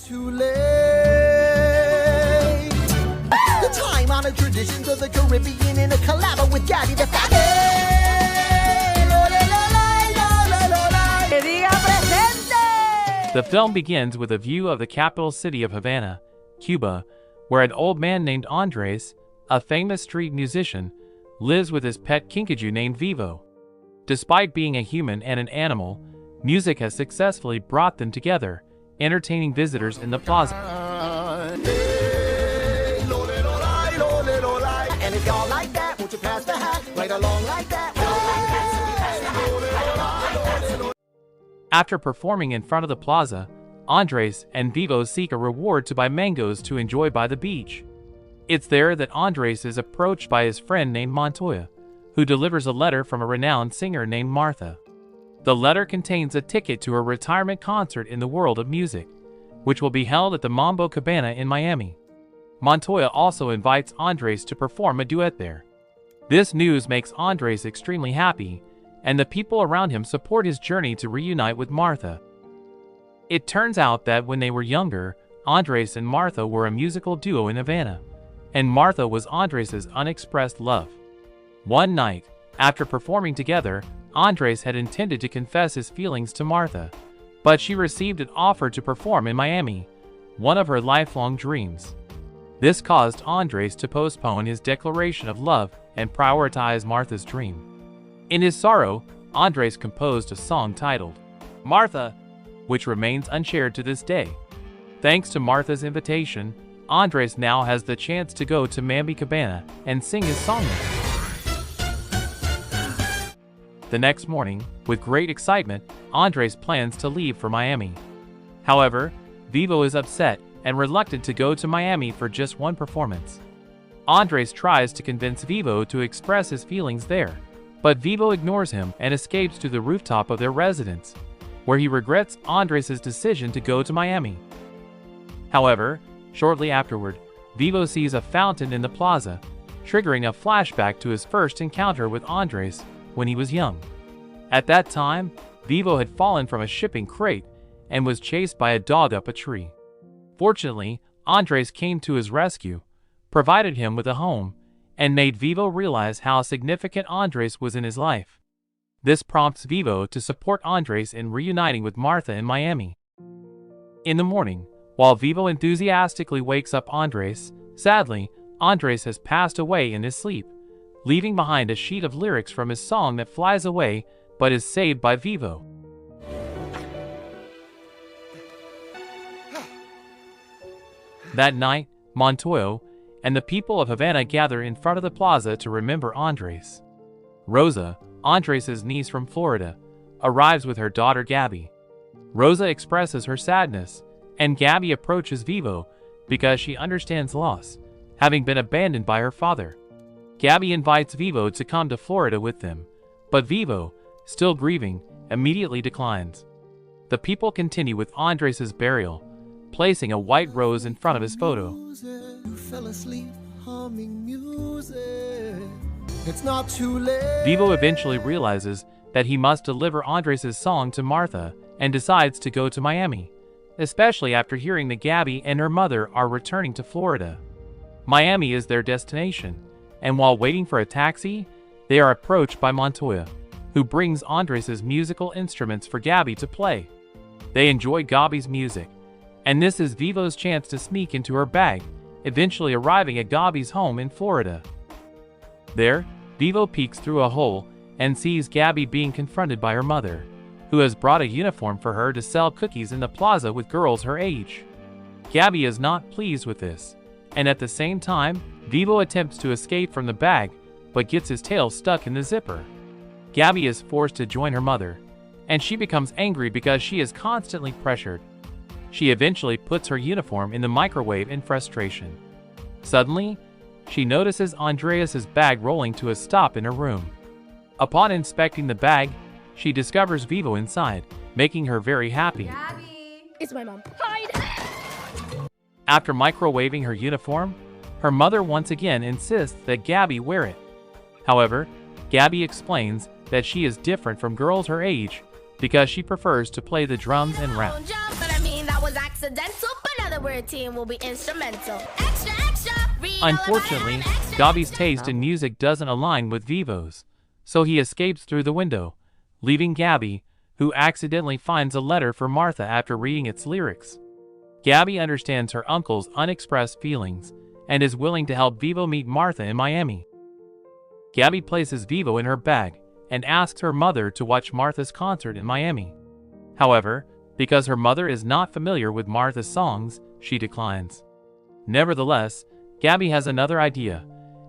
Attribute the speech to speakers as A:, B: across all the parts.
A: too late. The time-honored traditions of the Caribbean in a collab with Gabby the Fat.
B: The film begins with a view of the capital city of Havana, Cuba, where an old man named Andres, a famous street musician, lives with his pet kinkajou named Vivo. Despite being a human and an animal, music has successfully brought them together, entertaining visitors in the plaza.
A: And if y'all like that, won't you pass the hat right along like that?
B: After performing in front of the plaza, Andres and Vivo seek a reward to buy mangoes to enjoy by the beach. It's there that Andres is approached by his friend named Montoya, who delivers a letter from a renowned singer named Martha. The letter contains a ticket to a retirement concert in the world of music, which will be held at the Mambo Cabana in Miami. Montoya also invites Andres to perform a duet there. This news makes Andres extremely happy, and the people around him support his journey to reunite with Martha. It turns out that when they were younger, Andres and Martha were a musical duo in Havana, and Martha was Andres' unexpressed love. One night, after performing together, Andres had intended to confess his feelings to Martha, but she received an offer to perform in Miami, one of her lifelong dreams. This caused Andres to postpone his declaration of love and prioritize Martha's dream. In his sorrow, Andres composed a song titled Martha, which remains unshared to this day. Thanks to Martha's invitation, Andres now has the chance to go to Mambo Cabana and sing his song there. The next morning, with great excitement, Andres plans to leave for Miami. However, Vivo is upset and reluctant to go to Miami for just one performance. Andres tries to convince Vivo to express his feelings there, but Vivo ignores him and escapes to the rooftop of their residence, where he regrets Andres' decision to go to Miami. However, shortly afterward, Vivo sees a fountain in the plaza, triggering a flashback to his first encounter with Andres when he was young. At that time, Vivo had fallen from a shipping crate and was chased by a dog up a tree. Fortunately, Andres came to his rescue, provided him with a home, and made Vivo realize how significant Andres was in his life. This prompts Vivo to support Andres in reuniting with Martha in Miami. In the morning, while Vivo enthusiastically wakes up Andres, sadly, Andres has passed away in his sleep, leaving behind a sheet of lyrics from his song that flies away but is saved by Vivo. That night, Montoya and the people of Havana gather in front of the plaza to remember Andres. Rosa, Andres' niece from Florida, arrives with her daughter Gabby. Rosa expresses her sadness, and Gabby approaches Vivo because she understands loss, having been abandoned by her father. Gabby invites Vivo to come to Florida with them, but Vivo, still grieving, immediately declines. The people continue with Andres' burial, placing a white rose in front of his photo.
A: It's not too late.
B: Vivo eventually realizes that he must deliver Andres' song to Martha and decides to go to Miami, especially after hearing that Gabby and her mother are returning to Florida. Miami is their destination, and while waiting for a taxi, they are approached by Montoya, who brings Andres' musical instruments for Gabby to play. They enjoy Gabby's music, and this is Vivo's chance to sneak into her bag, eventually arriving at Gabby's home in Florida. There, Vivo peeks through a hole and sees Gabby being confronted by her mother, who has brought a uniform for her to sell cookies in the plaza with girls her age. Gabby is not pleased with this, and at the same time, Vivo attempts to escape from the bag, but gets his tail stuck in the zipper. Gabby is forced to join her mother, and she becomes angry because she is constantly pressured. She eventually puts her uniform in the microwave in frustration. Suddenly, she notices Andreas' bag rolling to a stop in her room. Upon inspecting the bag, she discovers Vivo inside, making her very happy.
C: Gabby! It's my mom. Hide!
B: After microwaving her uniform, her mother once again insists that Gabby wear it. However, Gabby explains that she is different from girls her age because she prefers to play the drums and rap.
C: But I mean, that was accidental, but we're a team, we'll be instrumental. Extra, extra!
B: Unfortunately, Gabi's taste in music doesn't align with Vivo's, so he escapes through the window, leaving Gabi, who accidentally finds a letter for Martha after reading its lyrics. Gabi understands her uncle's unexpressed feelings and is willing to help Vivo meet Martha in Miami. Gabi places Vivo in her bag and asks her mother to watch Martha's concert in Miami. However, because her mother is not familiar with Martha's songs, she declines. Nevertheless, Gabi has another idea.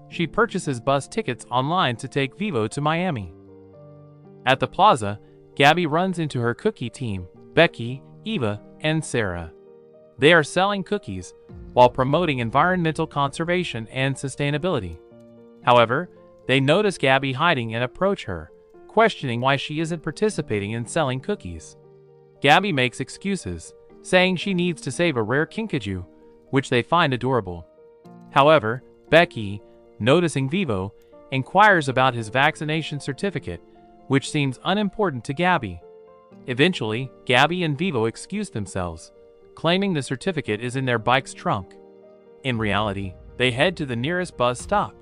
B: She purchases bus tickets online to take Vivo to Miami. At the plaza, Gabi runs into her cookie team, Becky, Eva, and Sarah. They are selling cookies while promoting environmental conservation and sustainability. However, they notice Gabi hiding and approach her, questioning why she isn't participating in selling cookies. Gabi makes excuses, saying she needs to save a rare kinkajou, which they find adorable. However, Becky, noticing Vivo, inquires about his vaccination certificate, which seems unimportant to Gabi. Eventually, Gabi and Vivo excuse themselves, claiming the certificate is in their bike's trunk. In reality, they head to the nearest bus stop.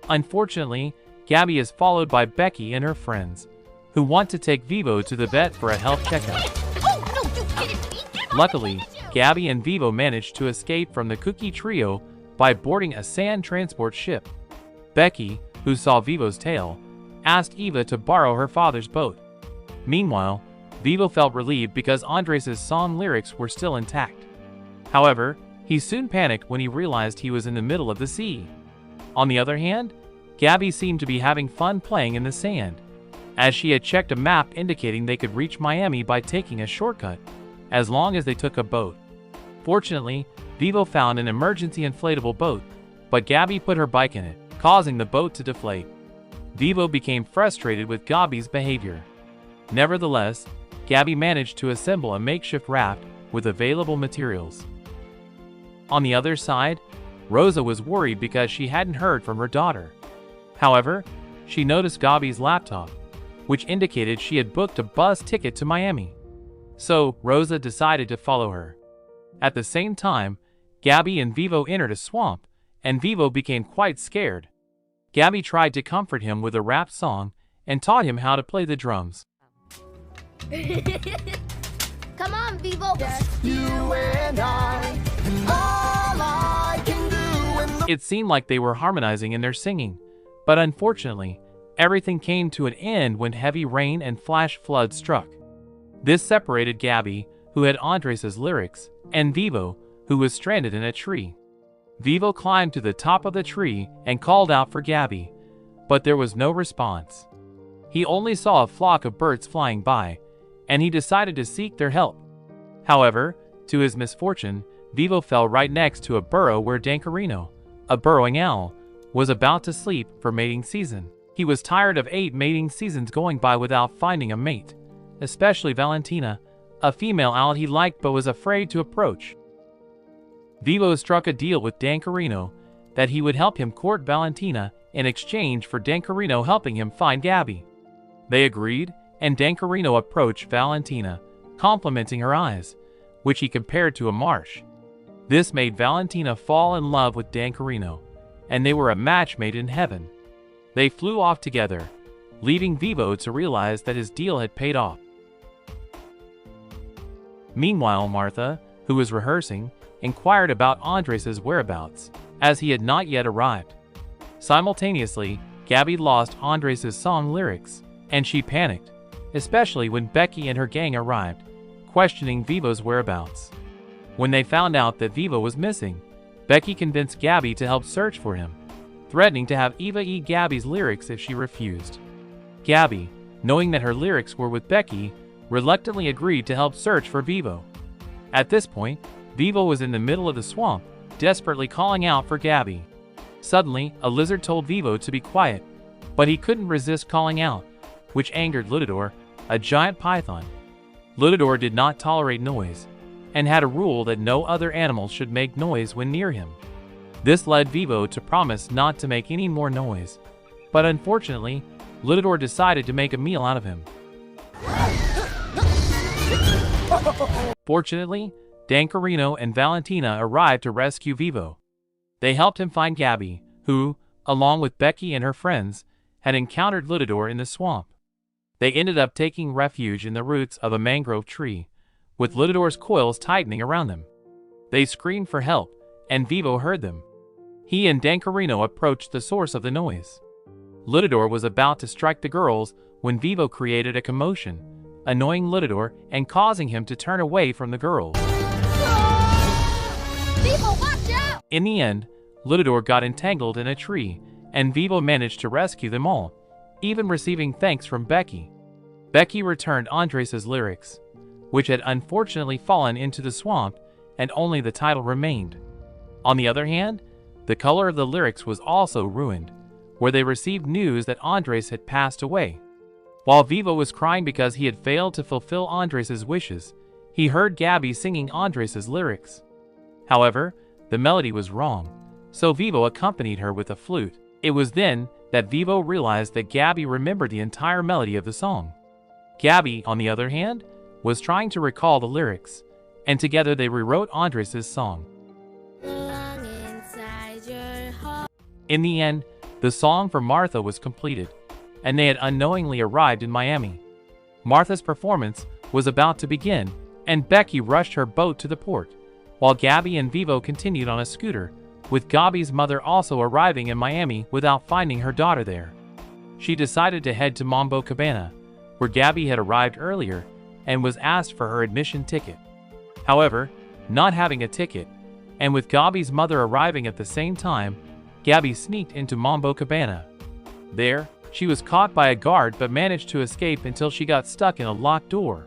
B: Unfortunately, Gabi is followed by Becky and her friends, who want to take Vivo to the vet for a health checkup. Luckily, Gabi and Vivo manage to escape from the cookie trio by boarding a sand transport ship. Becky, who saw Vivo's tail, asked Eva to borrow her father's boat. Meanwhile, Vivo felt relieved because Andres' song lyrics were still intact. However, he soon panicked when he realized he was in the middle of the sea. On the other hand, Gabi seemed to be having fun playing in the sand, as she had checked a map indicating they could reach Miami by taking a shortcut, as long as they took a boat. Fortunately, Vivo found an emergency inflatable boat, but Gabi put her bike in it, causing the boat to deflate. Vivo became frustrated with Gabi's behavior. Nevertheless, Gabi managed to assemble a makeshift raft with available materials. On the other side, Rosa was worried because she hadn't heard from her daughter. However, she noticed Gabi's laptop, which indicated she had booked a bus ticket to Miami. So, Rosa decided to follow her. At the same time, Gabi and Vivo entered a swamp, and Vivo became quite scared. Gabi tried to comfort him with a rap song and taught him how to play the drums.
C: Come on, Vivo.
A: You and I, all I can do in the
B: It seemed like they were harmonizing in their singing, but unfortunately, everything came to an end when heavy rain and flash floods struck. This separated Gabi, who had Andres' lyrics, and Vivo, who was stranded in a tree. Vivo climbed to the top of the tree and called out for Gabi, but there was no response. He only saw a flock of birds flying by, and he decided to seek their help. However, to his misfortune, Vivo fell right next to a burrow where Dancarino, a burrowing owl, was about to sleep for mating season. He was tired of 8 mating seasons going by without finding a mate, especially Valentina, a female owl he liked but was afraid to approach. Vivo struck a deal with Dancarino that he would help him court Valentina in exchange for Dancarino helping him find Gabi. They agreed, and Dancarino approached Valentina, complimenting her eyes, which he compared to a marsh. This made Valentina fall in love with Dancarino, and they were a match made in heaven. They flew off together, leaving Vivo to realize that his deal had paid off. Meanwhile, Martha, who was rehearsing, inquired about Andres' whereabouts, as he had not yet arrived. Simultaneously, Gabi lost Andres' song lyrics, and she panicked, especially when Becky and her gang arrived, questioning Vivo's whereabouts. When they found out that Vivo was missing, Becky convinced Gabi to help search for him, threatening to have Eva eat Gabi's lyrics if she refused. Gabi, knowing that her lyrics were with Becky, reluctantly agreed to help search for Vivo. At this point, Vivo was in the middle of the swamp, desperately calling out for Gabi. Suddenly, a lizard told Vivo to be quiet, but he couldn't resist calling out, which angered Lutador, a giant python. Lutador did not tolerate noise, and had a rule that no other animals should make noise when near him. This led Vivo to promise not to make any more noise, but unfortunately, Lutador decided to make a meal out of him. Fortunately, Dan Carino and Valentina arrived to rescue Vivo. They helped him find Gabby, who, along with Becky and her friends, had encountered Lutador in the swamp. They ended up taking refuge in the roots of a mangrove tree, with Lutador's coils tightening around them. They screamed for help, and Vivo heard them. He and Dan Carino approached the source of the noise. Lutador was about to strike the girls when Vivo created a commotion, annoying Lutador and causing him to turn away from the girls.
C: Vivo, watch out!
B: In the end, Lutador got entangled in a tree, and Vivo managed to rescue them all, even receiving thanks from Becky. Becky returned Andres' lyrics, which had unfortunately fallen into the swamp, and only the title remained. On the other hand, the color of the lyrics was also ruined, where they received news that Andres had passed away. While Vivo was crying because he had failed to fulfill Andres' wishes, he heard Gabby singing Andres' lyrics. However, the melody was wrong, so Vivo accompanied her with a flute. It was then that Vivo realized that Gabby remembered the entire melody of the song. Gabby, on the other hand, was trying to recall the lyrics, and together they rewrote Andres' song. In the end, the song for Martha was completed, and they had unknowingly arrived in Miami. Martha's performance was about to begin, and Becky rushed her boat to the port, while Gabby and Vivo continued on a scooter, with Gabby's mother also arriving in Miami without finding her daughter there. She decided to head to Mambo Cabana, where Gabby had arrived earlier, and was asked for her admission ticket. However, not having a ticket, and with Gabby's mother arriving at the same time, Gabby sneaked into Mambo Cabana. There, she was caught by a guard but managed to escape until she got stuck in a locked door.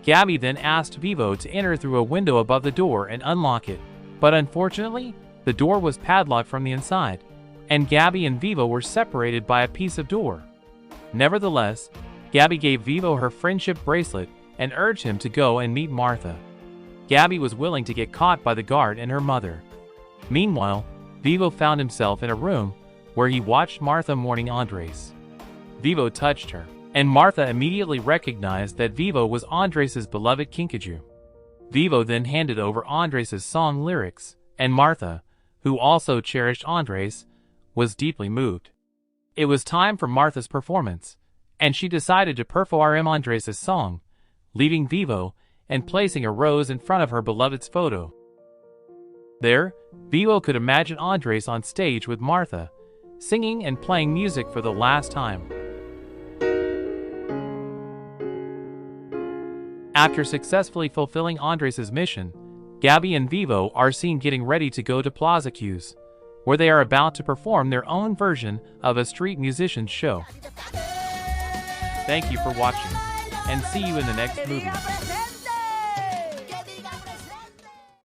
B: Gabby then asked Vivo to enter through a window above the door and unlock it, but unfortunately, the door was padlocked from the inside, and Gabby and Vivo were separated by a piece of door. Nevertheless, Gabby gave Vivo her friendship bracelet and urged him to go and meet Martha. Gabby was willing to get caught by the guard and her mother. Meanwhile, Vivo found himself in a room where he watched Martha mourning Andres. Vivo touched her, and Martha immediately recognized that Vivo was Andres' beloved kinkajou. Vivo then handed over Andres' song lyrics, and Martha, who also cherished Andres, was deeply moved. It was time for Martha's performance, and she decided to perform Andres' song, leaving Vivo and placing a rose in front of her beloved's photo. There, Vivo could imagine Andres on stage with Martha, singing and playing music for the last time. After successfully fulfilling Andres' mission, Gabby and Vivo are seen getting ready to go to Plaza Q's, where they are about to perform their own version of a street musician's show. Thank you for watching, and see you in the next movie.